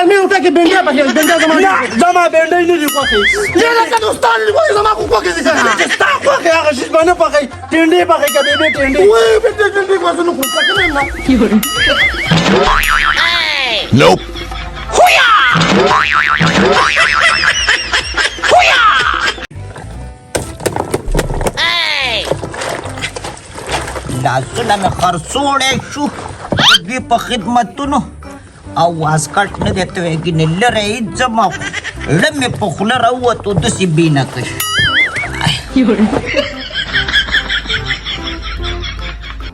ګرمې روټۍ کې بنډۍ پخې بنډۍ زما بنډۍ نه دي خوښې یاره که نو ستا نه دي خوښې زما خو خوښې دي که نه چې ستا خوښې هغه شیز به نه پخې ټنډې پخې که بېبې ټنډې وایي بنډۍ خو زه نه خورم پکې نه Nope. لاسونه مې خرڅوړی شو د دوی په خدمتونو او واسکټ نه دی تویږي نه لرې هېڅ ځمه زړه مې په خوله راووتو داسې بېنکش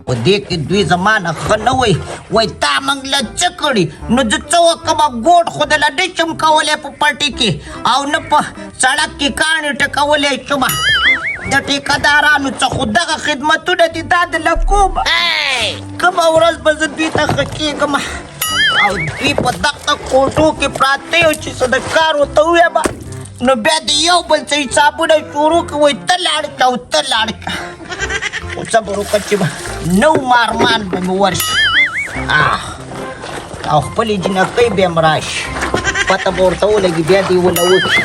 په دې کې دوی زما نه ښه نه وایي وایي تا موږ له څه کړي نو زه څه وکړمه ګوډ خو د له نشم کولی په پټي کې او نه په سړک کې کاڼې ټکولی شمه د ټیکهدارانو څخه دغه خدمتونه دي دا د له کومه کومه ورځ به زه دوی ته ښه کېږم او دوی په دغه کوټو کې پراته یو چې څه د کار ورته ووایم نو بیا د یو بل څه حسابونه شروع کړي وایي ته لاړ شه او ته لاړ شه خو صبر وکړه چې به نو مارمان به مې ورشي او خپلې جنکۍ به یم راشي پته به ورته ولګي بیا دې ونه وکړي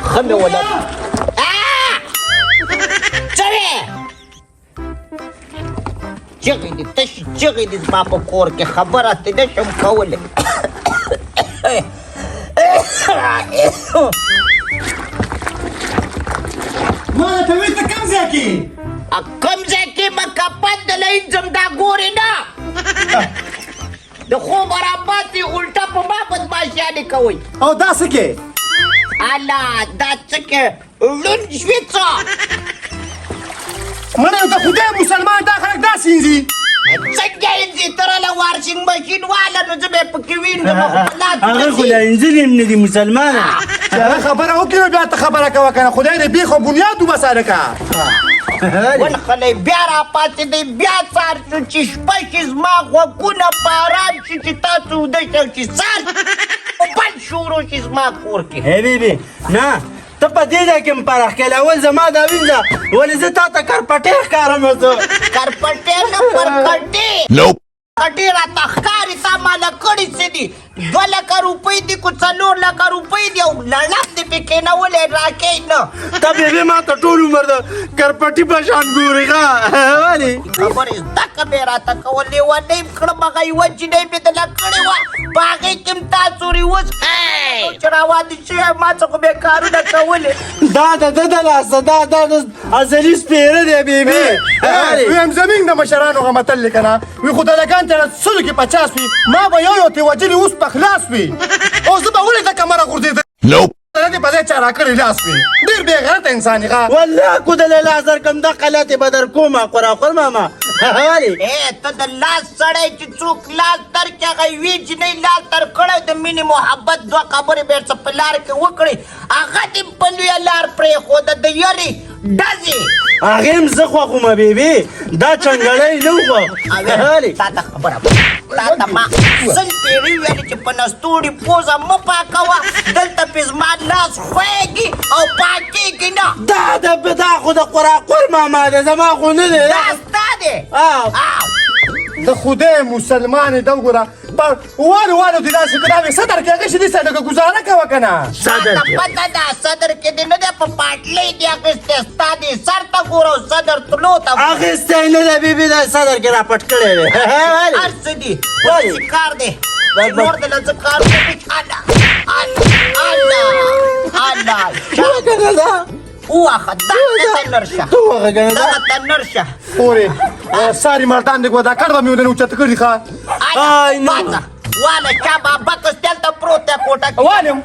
ښه مې ولګي څه وې چغې دي تشې چغې دي زما په کور کې خبره ترې نه شم کولی ما ته وایي ته کوم ځای کې کوم ځای کې به کپن د لینځم دا ګورې نه د خوب راباسې الټه په ما بدماشیانې کوئ او دا څه کې الا دا څه کې ړوند شوې څه منه ته خدای مسلمان دا خلک داسې انځي څنګه انځي ته راله واشنګ ماشین واله نو زه به یې پکې وینځم خو په لاس هغه خو له انځلي هم نه دي مسلمانه چې هغه خبره وکړي نو بیا ته خبره کوه که نه خدای دې بیخ او بنیاد وبساره که ونښلی بیا راپاڅېدی بیا سهار شو چې شپه شي زما غوږونه په ارام شي چې تاسو وده شئ چې سهار بل شروع شي زما کور کې هی بیبي نه ته په دې ځای کې م پراخ کړې اول زما دا وینځه ولې زه تا ته کرپټې ښکارم زه کرپټې نه پر کټې Nope. کټې راته ښکاري تا ماله کړي څه دي 2 لکه روپۍ دي که 4 لکه روپۍ دي او لړم دې پې کېنولی راکې نه ته بیبي ما ته ټول عمر د کرپټي په شان ګورې ښه ولې خبرې زده که مې راته کول لیونۍ م کړم هغه یوه جینۍ مې دله کړې وه په هغې کې م تاسو ریوز چې راواده شوی ما څخه مې کارونه کولې دا د ده د لاسه دا د ازلي سپېره دی بیبي ویم زمین د مشرانو هغه متل دی که نه وي خو دلګان ته 100 کې 50 وي ما به یو ترې وجلي اوس په خلاص وي او زه به ولې ته کمره غورځېدل Nope. دې په ځای چا راکړی لاس وي ډېر بې غیرته انسان یې ښه والله کو د لاس درکړم دا قلاتې به در کوم خورا ماما ولې ته د لاس سړی چې څوک لاس درکړي هغه یوې جینۍ لاس درکړی د مینې محبت 2 خبرې به یې څه په لار کې وکړې هغه دې په لویه لار پرېښوده د یارې ډزې هغې هم زه خوښومه بیبي دا چنګړی نه وخوښ ولې تا ته خبره تا ته ما 100 پېړۍ ویلې چې په نستوړي پوزه مه پاکوه دلته پې زما لاس خوږي او پاکېږي نه دا خو د قراقور ماما دی زما خو نه دی دا ستا دی د خدای مسلمان یې دا وګوره وارو دې داسې که دا وې صدر کې هغې شي دې سره لږه ګزاره کوه که نه صدر پته ده صدر کې دې نه دی په پاټلۍ دې اخیستی ستا دې سر ته ګوره صدر تلو ته اخیستی نه دی بیبي دا صدر کې راپټ کړی دی هر څه دي داسې کار دی نور دله څه کار کوي الله وواخه دغه ته نرشه دغه ته نرشه پورې ساري مردان دې ګوه دا کډ به مې ودنې اوچته کړي ښه پاڅه واله چا بابا کس دلته پروت دی کوټه کې والم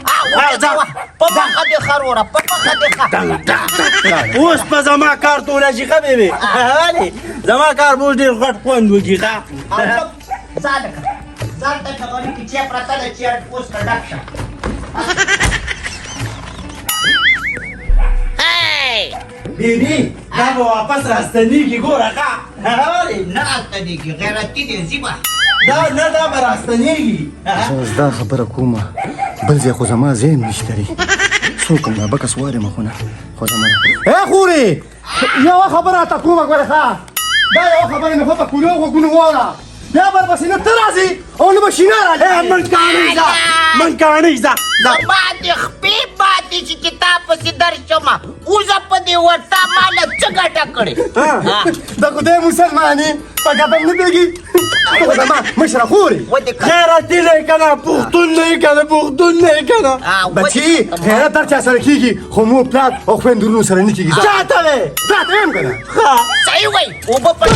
په مخه دې ښه وروره په مخه دې ښه اوس په زما کار توله شي ښه بیبي ولې زما کار به اوس ډېر غټ خوند وکړي ښه ځان ته ټغري کې چې پرته ده چې اوس که ډک شه بیبي دا به واپس راستنېږي ګوره ښه ولې نه راستنېږي غیرتي دی ځي به دا به راستنېږي زه دا خبره کومه بل ځای خو زما ځای هم نشته دی څوک هم دا بکس وارم خو نه خو زما خورې یوه خبره راته کومه ګوره ښه دا یوه خبره مې خو په کولو غوږونو واوره یا برپسې نه ته راځې او نه به شینار راځي من کاڼۍ ځه من کاڼۍ ځه زما د خپې پاتې شي چې تا پسې درشمه اوزه په دې ورته ماله څه ګټه کړې د خدای مسلمانې په ګټه نه دیږي ته خو زما مشره خور یې غیرتي نه یې که نه پښتون نه یې که نه پښتون نه یې که نه بچي غیرت هر چا سره کېږي خو مور پلار او خویندرونو سره نه کېږي چاته وې تا ته یم که نه صحیح وایي اوبه په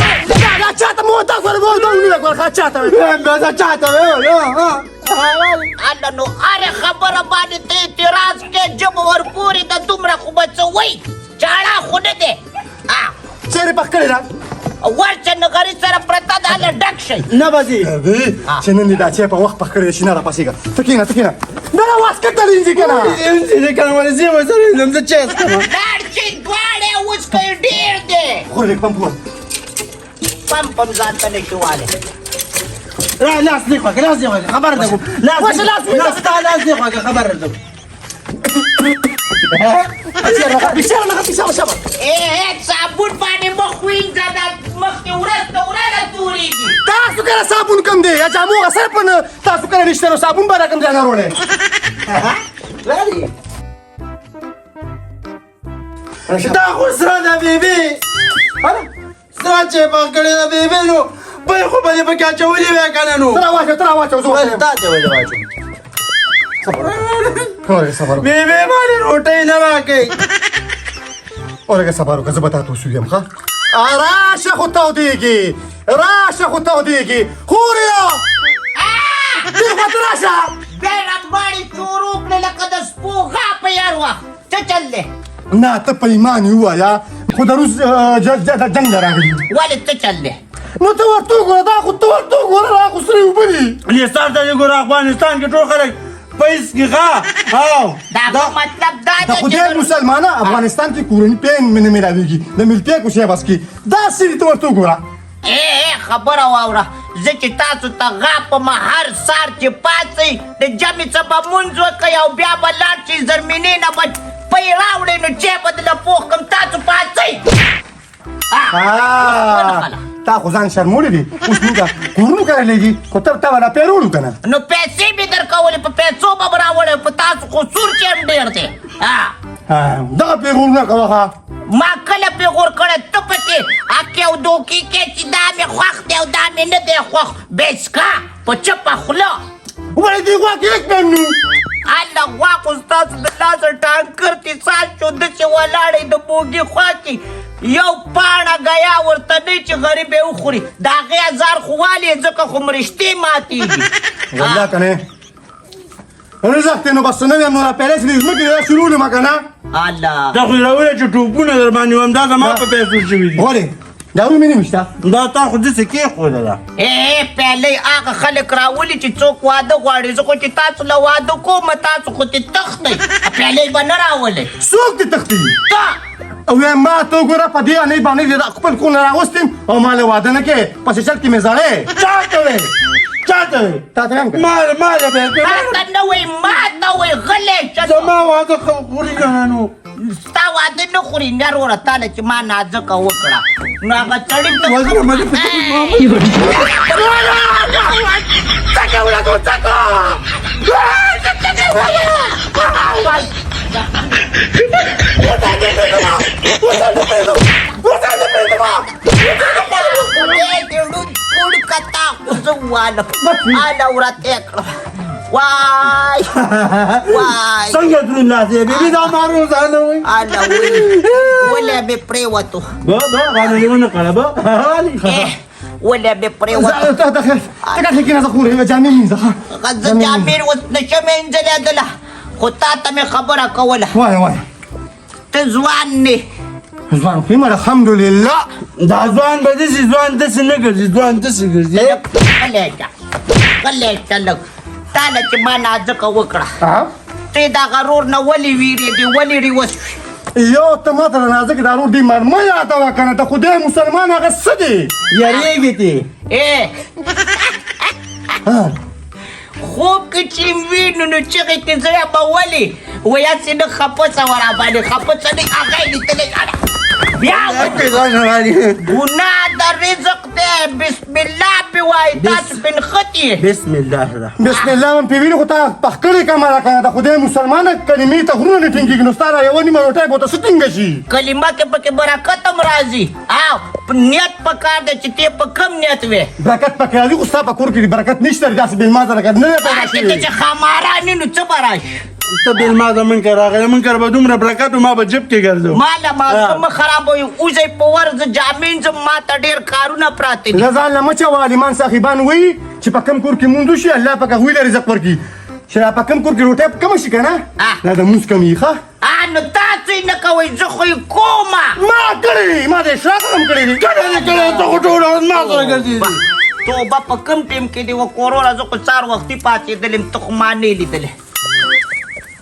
دا چاته مو تا ګوره مو دا ونه ګوره چاته وې دا چاته وې الله نو هرې خبره باندې ته اعتراض کې ژبه ورپورې ده دومره خو به څه وایي چاړه خو نه دی چیرې پخ کړې ده ورشه نغري سره پرته ده هله ډک شئ نه به ځي چې نن دې دا چای په وخت پخ کړې ده شینه راپسېږه ته کښېنه ته کښېنه نه راواز کته لینځي که نه انځي که نه ولې زه به سره یم زه چای څښم لاړ شئ دواړې اوس که یې ډېر دی خور لږ پمپ ووهه پمپ هم ځان ته نه شي والی لاس دې خوږه لاس دې خوږه خبر ده کوم لاس ستا لاس دې خوږه خبر ده صابون باندې مخ وینځه دا مخکې ورځ ته ورځه تورېږي تاسو کله صابون کم دی یا جامو غسل په تاسو کله رشته نو صابون به راکم ځای نه وړی دا خو سره ده بیبي سره چې پخ کړې ده بیبي نو بل خو به دې پکې اچولي وې که نه نو ته راواچوه زه واچوم تا ته ولې واچوم صبر وکړه بیبي باندې روټۍ نه راکوي ولږه صبر وکړه زه به تا ته وسوږم ښه راشه خو تودېږي راشه خو تودېږي خوریا دې خواته راشه بیا رمباړې چورو کړې لکه د سپو غاپه یار وخت څه چل دی نه ته په ایمان یې ووایه خو د روس جنګ نه راغلي ولې څه چل دی نو ته ورته وګوره دا خو ته ورته وګوره دا خو سرې اوبه دي لیستان ته دې ګوره افغانستان کې ټول خلک پیس کې ښه او دا مطلب دا د خدای مسلمانه افغانستان کې کورني پین نه میلاویږي د ملتیا کوشیا بس کې داسې دي ته ورته وګوره خبره واوره زه چې تاسو ته غاپم هر سهار چې پاڅئ د جمعې څه به مونځ وکئ او بیا به لاړ شئ زرمینې نه به پۍ راوړئ نو چای به دله پوخ کړم تاسو پاڅئ تا خو ځان شرمولی دي اوس موږ کورونو کرلی خو ته به لا پیرولو که نه نو پیسې مې درکولې په پیسو به م راوړی په تاسو خو سور چې هم ډېر دی دغه پیغورونه کوه ما کله پیغور کړی ته پکې اکې او دوکې کې چې دا مې خوښ دی او دا مې نه دی خوښ بیچکا په چپه خوله ولې دې غوا کې یک ممنوع الله غوا خو ستاسو د لاسه ټانکر کې ساز شو داسې ولاړی د بوګي خوا کې یو پاڼه ګیا ورته دی چې غریب یې وخوري د هغې ازار خو والې ځکه خو مرشتې ماتېږي والله که نه رزق دی نو بس نه ویم نو را پیلی چې د ځمکې را شروع لما که نه الله دا خو یې راویله چې ټوپونه در باندې وم دا زما په پیسو شوي دي ولې دارو مې نه شته دا تا خو داسې کېښوده ده پیلی هغه خلک راولي چې څوک واده غواړي زه خو چې تاسو له واده کوم تاسو خو چې تښتئ پیلی به نه راولئ څوک دې تښتي ته او وایم ما ته وګوره په دې انۍ باندې دې د خپل کور نه راوستم او ما له واده نه کې پسې چل کې مې زړې چاته وې چاته وې تا ته وایم که ماله به تاته نه وایي ما ته وایي غلی شه زما واده خوري که نه نو ستا واده نه خوري نه وروره تا له چې ما نازکه وکړه نو هغه سړي ته وزره مې په څنګه دروند لاس یې بیبي دا مارو ځانه وایي ولې مې پرېوتو به غاړه ونه کړه به ولې مې پرېوتو ته کښې کېنه زه خورې جامې مینځه زه جامې اوس نشم مینځلېدله خو تا ته مې خبره کوله وایه ته ځوان نه ځوان خو یم الحمدلله دا ځوان به داسې ځوان داسې نه ګرځي ځوان داسې ګرځي غلی شه لږ تا له چې ما نازکه وکړه ته د هغه رور نه ولې ویرېدې ولې ریوس شوې یو ته ماته د نازک دارو دې مرمه یادوه که نه ته خدای مسلمان هغه څه دی یارېږي دې خوب کې چې وینو نو چغې کې زړه به ولې ویاسې نه خپه څه وراباندې خپه څه نه هغه یې لیدلی بیا ګناه د رزق دی بسم الله پې وایي تاسو پې نښتي بسم الله الرحمن بسم الله من پیوینو خو تا پخکړې کمره کنه د خدای مسلمانه کلمې ته غرونه نه ټینګېږي نو ستا را یوه نیمه روټۍ به ورته څه ټینګه شي کلمه کې پکې برکت هم راځي او نیت پکار دی چې ته په کم نیت وې برکت پکې راځي خو ستا په کور کې برکت نشته دی داسې بېلمازه لکه نه دی پیدا ته شوې چې خاماره نه نو څه به راشي ته بېلمازه من که راغلی من که به دومره برکت و ما به جب کې ګرځو ماله ما مه خرابوي اوځئ په ورځ جامې ځم ما ته ډېر کارونه پراته دي له ځان نه مه چوه عالمان صاحبان وایي چې په کم کور کې مونږ وشي الله پاک هغوی له رزق ورکړي چې را په کم کور کې روټۍ کمه شي که نه دا د مونځ کم وي ښه نو تاسو یې نه کوئ زه خو یې کومه ما کړی ما د اشراق هم کړی دي کړی دی کړی ته خو ټوله ورځ ما سره ګرځېدي توبه په کم ټیم کې دی و کوروله زه خو سهار وختي پاڅېدلم ته خو ما نه لیدلی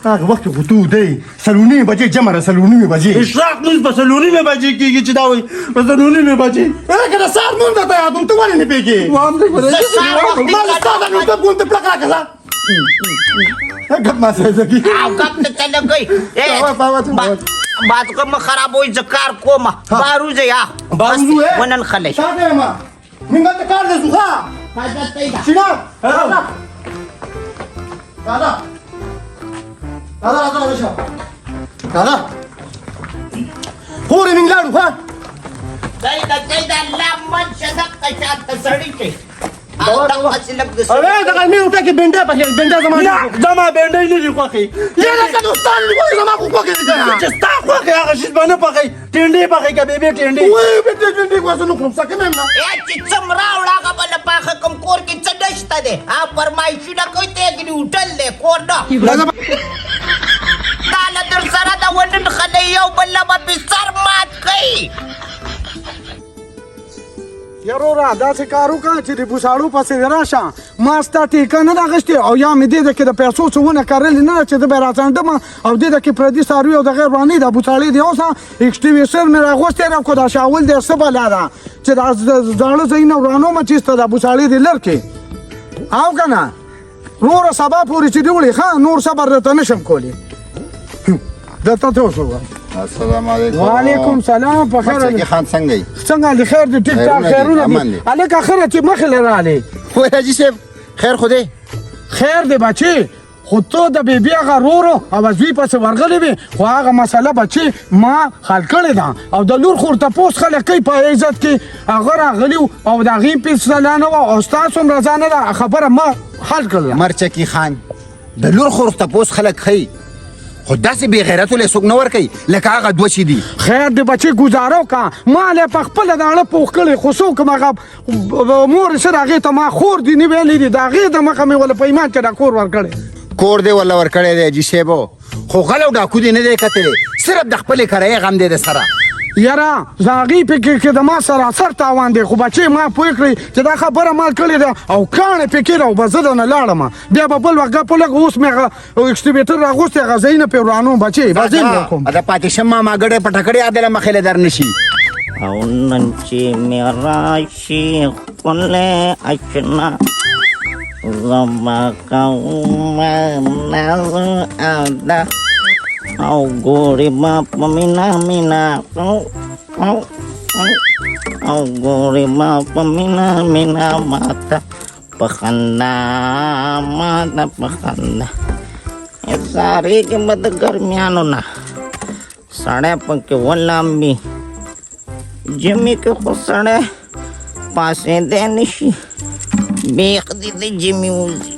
هغه وخت کې خو تو دی سلونیمې بجې جمع ده سلونیمې بجې اشراق لمونځ په څلورنیمې بجې کېږي چې دا وایي په څلورنیمې بجې لکه د سهار لمونځ درته یادوم ته ولې نه پوهېږې ما له ستا د ګپ غونډې پلک راکړه ځه ګپ ما سره زګي او ګپ ته ته لګئ بات کوم خرابوي زه کار کومه بهر وځئ بهر وځو ونن خلی تا ته یم موږ هلته کار دی ځو ښه شیناب راځه راځه شه راځه خورې موږ لاړو ښه دی د الله من شه دقه شانته سړي کې او دقسې لږ د اوې د غرمې روټۍ کې بنډۍ پخېږي بنډۍ زما نه زما بنډۍ نه دي خوښې یاره که دوستان دي وایي زما خو خوښې دي که نه چې ستا خوښې هغه شیز به نه پخوي ټینډې پخوي که بېبې ټینډې وایي بنډۍ ټنډۍ خو زه نه خورم سکه مې هم نه چې څه م راوړه هغه به له پاخه کوم کور کې څه نشته دی او فرمایشونه کوي ته یې ګنې هوټل دی کور نه دا له در سره د ونن خلی یو بل له به پې سر مات کوي یارورا داسې کار وکړه چې د بوساړو پسې دې راشه ما ستا ټیکه نه ده اخیستې او یا مې دې ده کې د پیسو څه ونه کرلې نه ده چې زه به یې راڅنډم او دې ده کې پردي څاروي او د غیر ورانې ده بوساړې دې اوسه اکسټیویشن مې راغوستې ده خو دا شاول دې څه بلا ده چې دا زاړه ځایونه ورانو مه چېسته ده بوساړې دې لر کې او که نه وروره سبا پورې چې دې وړې ښه نور صبر درته نشم کولی درته ته وشوه السلام علیکم وعلیکم سلام په خیر مچکی خان څنګه یې څنګه دې خیر دې ټیک ټاک خیرونه دي هلکه اخره چې مخې له رالې وای حاجي صاحب خیر خو دی خیر دی بچې خو ته د بیبي هغه رورو او زوی پسې ورغلی وې خو هغه مسله بچې ما حل کړې ده او د لور خور تپوس خلک کوي په عزت کې هغه راغلي او د هغې فیصله نه وه او ستاسو هم رضا نه ده خبره ما حل کړله مرچکی خان د لور خور تپوس خلک ښیي خو داسې بې غیرتو له څوک نه ورکوي لکه هغه دوه چې دي خیر دی بچې ګزاره وکړه ما له په خپله د اړه پوخ کړی خو څوک م هغه مور یې څه د هغې ته ما خور دي نه ویلي دي د هغې د مخه مې وله په ایمان کې دا کور ورکړی کور دی ولا ورکړی دی حاجي صاحبو خو غل او ډاکو دې نه دی کتلی صرف د خپلې کرایې غم دی د سره یاره زه هغې پکې کې د ما سراسر تاوان دی خو بچې ما پوه کړئ چې دا خبره ما کړې ده او کاڼې پکې ده او به زه درنه لاړم بیا به بل وخت ګپ ولګ اوس مې هغه اکسټیویټر راغوستی هغه ځایونه پرې ورانوم بچې به زه یې کوم د پاتې شم ماما ګډې پټه کړې عدله مخې له در نه شي او نن چې مې راشي ښکلی اشنا زما کوم نازو او ده او ګورې ما په مینا مینا او ګورې ما په مینا مینا ماته په خندا ماته په خندا سارېږي به د ګرمیانو نه سړی پکې ولامبي ژمي کې خو سړی پاسېدی نه شي بیخ دې د ژمي وځي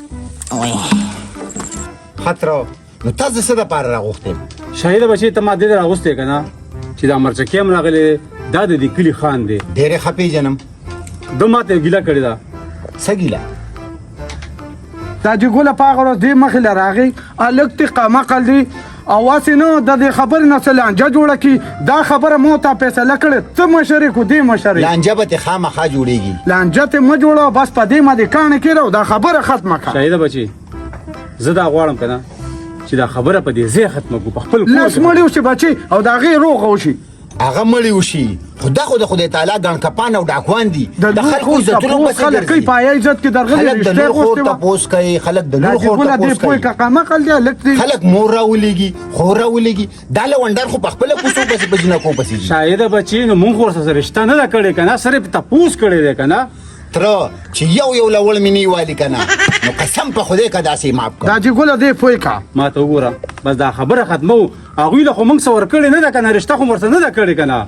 خطره نو تاسو څه دپاره راغوښتې شاهده بچې ته ما دې ته راغوستی که نه چې دا مرچکي هم راغلی دی دا د دې کلي خان دی ډېرې ښه پېژنم ده ما ته ګیله کړې ده څه ګیله دا چې ګوله په هغه ورځ دې مخې له راغی هلک دې قمقل دی او هسې نه د دې خبرې نه څه لانجه جوړه کړي دا خبره مو ته فیصله کړې ته مشرې کو دې مشرې لانجه به تې خامخا جوړېږي لانجه تې مه جوړه بس په دې باندې کاڼې کېږه دا خبره ختمه کړه شاهده بچې زه دا غواړم که نه چې دا خبره په دې ځای ختمه کړو په خپل کور لس مړي وشي بچې او د هغې روغه وشي هغه مړی وشي خو دا خو د خدای تعالی ګڼ کپان او ډاکوان دي د خلکو عزتونو پسې خلک کوي ګرځي پایه عزت کې درغلي خلک د لور خور تپوس کوي خلک د لور خور تپوس کوي خلک مور راولېږي خور راولېږي دا لونډر خو په خپله کوڅو پسې په جنکو پسې ځي شاید بچي نو مونږ ورسره رشته نه ده کړې که نه صرف تپوس کړی دی که نه تره چې یو لوړ مې نه والي که نه نو قسم په خدای که داسې معاف کړه دا چې ګوله دی پوه کا ما ته وګوره بس دا خبره ختمو هغوی له خو موږ څه ورکړې نه ده که نه رشته خو ورسره نه ده کړې که نه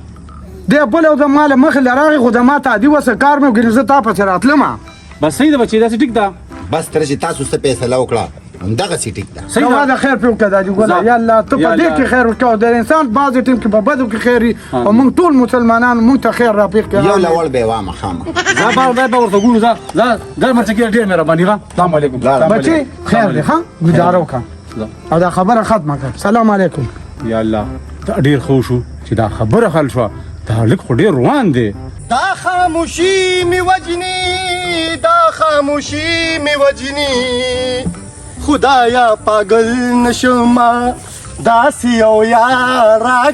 دی بل او د مال مخې له راغی خو د ما تعدي وسه کار مې وکړي زه تا پسې راتلم بس صحیح ده بچي داسې ټیک ده بس تره چې تاسو څه فیصله وکړه همدغسې ټیک ده صحیح نو ده دا خیر پې وکړه دا چې ګوله یا الله ته په دې کې خیر وکړه د انسان بعضې ټیم کې په بدو کې خیر وي او موږ ټول مسلمانان موږ ته خیر راپېښ کړي یو لوړ به وامه خامه زه به ورته ګورو زه ګل مرچکي ډېر مهرباني ښه السلام علیکم بچي خیر دی ښه ګزاره وکړه او دا خبره ختمه کړه سلام علیکم یا الله دا ډېر ښه شو چې دا خبره حل شوه دا هلک خو ډېر روان دی دا خاموشي می وجنی دا خاموشي می وجنی خدایا پاگل نشما داسی او یارا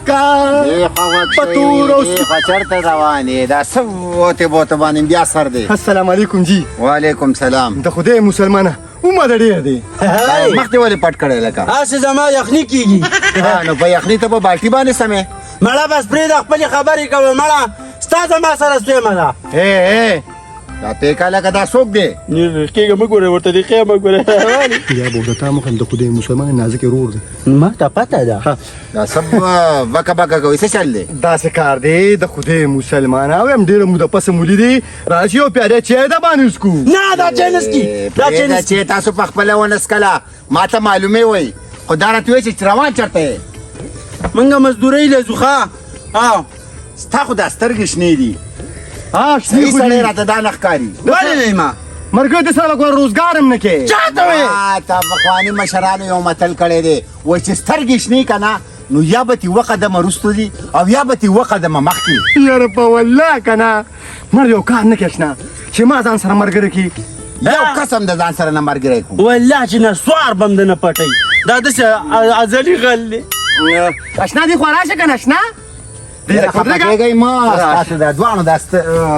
پتورو چرته روانې دا څه وتې بوته باندې بیا سر دی السلام علیکم جی وعلیکم سلام د خدای مسلمانه عمر ډیر دی مخ دې ولې پټ کړی لکه هسې زما یخني کېږي نو په یخني ته په بالټي باندې سمې مړه بس پرېږده خپلې خبرې کوه مړه ستا زما سره سویمه ده دا پیکا لکه دا څوک دی کېږه مه ګورې ورته دقیقه مه ګورې یا بوډتا مخم د خدای مسلمان نازک رور دی ما ته پته ده دا سب بکه بکه کوي څه چل دی داسې کار دی د خدای مسلمان او هم ډېره موده پسې مولي دی راشي یو پیاده چای د باندې وڅکو نه دا چای نه څکي دا چای نه چې تاسو په خپله ونه څکله ما ته معلومې وایي خو دا راته وایي چې روان چېرته یې موږ مزدورۍ لځو ښه ستا خو دا سترګې شنې دي صحیح سړی راته دا نه ښکاري ولې نه یم مرګ دې سره کوم روزګار هم نه کې چاته وې تا پخواني مشرانو یو متل کړی دی وایي چې سترګې شنې که نه نو یا به تې اوه قدمه وروستو دي او یا به تې اوه قدمه مخکې یاره په والله که نه مړ یو کار نه کې اشنا چې ما ځان سره ملګری کړي یو قسم د ځان سره نه ملګری کړو والله چې نسوار به م د نه پټوي دا داسې ازلي غل دی اشنا دې خو راشه که نه اشنا خفه کېږئ مه ستاسو د دواړو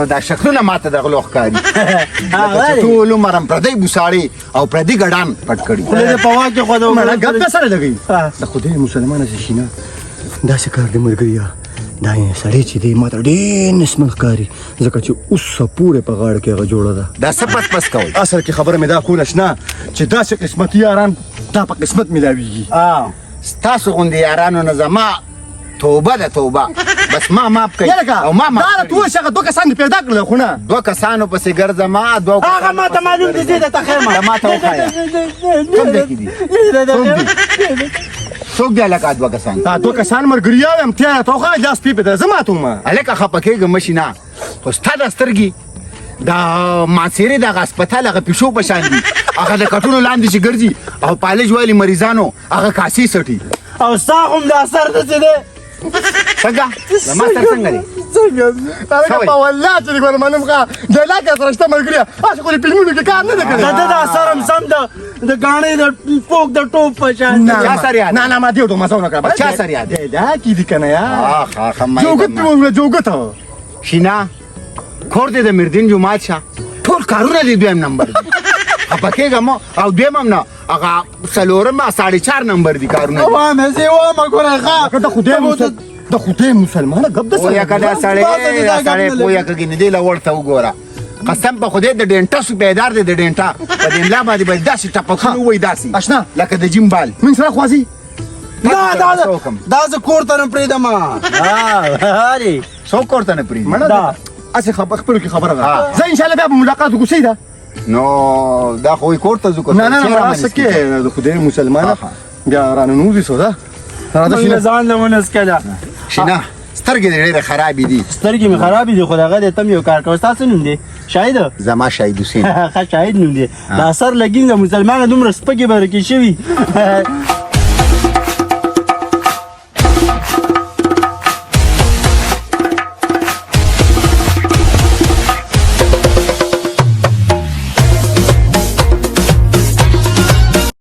دا شکلونه ماته د غلو ښکاري لکه چې ټول عمر هم پردی بوساړې او پردي ګډان پټ کړي خوله دې په واک کې خو مړه ګپ په سره لګوي د خدای مسلمانه چې شي نه داسې کار دی ملګریا دا سړی چې دی ما ته ډېر نسمن ښکاري ځکه چې اوسه پورې په غاړه کې هغه جوړه ده دا څه پس پس کوئ اصل کې خبره مې دا کوله شنه چې داسې قسمتي یاران دا په قسمت ملاویږي ستاسو غوندې یارانو نه زما توبه ده توبه بس ما معاف کړئ او ما معاف دا تو هغه دوه کسان دې پیدا کړل خو نه دوه کسانو پسې ګرځم دوه هغه ما ته معلوم دي زه درته ښیم ما ته وښایه کوم ځای کې دي څوک دی هلکه دوه کسان دا دوه کسان ملګریا یم تیاره ته وښایه لاس پې ده زه ماته ومه هلکه خفه کېږه مه شي نه خو ستا دا سترګې دا ماسیرې دغه هسپتال هغه پیشو په شان دي هغه د کټونو لاندې چې ګرځي او پالج ویلي مریضانو هغه کاسې څټي او ستا هم دا سر داسې دی څنګه زما سر څنګه دی هغه په والله چې ګوره منم ښه ډیلاکه سره شته ملګریا هسې خو دې فلمونو کې کار نه دی کړی د دا سر هم سم د ګاڼې د پوک د ټوپ په شان چا سر یاد نه ما دې وډو مزه ونه کړه چا سر یاد دی دا کې دي که نه یا جوګت مې وویل جوګت شینا کور دې د مردین جومات شه ټول کارونه دې دویم نمبر دي خفه کېږه مه او دویم هم نه هغه څلورم 4.5 نمبر دي کارونه وامه زه وامه ګوره ښه د خدای مسلمانه ګپ د پویه که دا سړی پویه که ګینې دی له ورته وګوره قسم په خدای د ډینټا سو بیدار دی د ډینټا په دې املا باندې به داسې ټپکونه ووایي داسې اشنا لکه د جیم بال من سره خوازي نه دا زه کور ته نه پرېږدم څوک کور ته نه پرېږدي مړه اسې خپلو کې خبره ده زه انشاءالله بیا به ملاقات وکړو صحیح ده نو دا خو کور ته ځو نه راشه کې د خدای مسلمانه بیا راننوځي سو ده موږ ځان له ونسکه ده شینه سترګې دې ډېرې خرابې دي سترګې مې خرابې دي خو د هغه دی ته مې یو کار کوه ستاسو نوم دی شاهد زما شاهد حسین ښه شاهد نوم دی دا سر لګین د مسلمانه دومره سپکې برکې شوي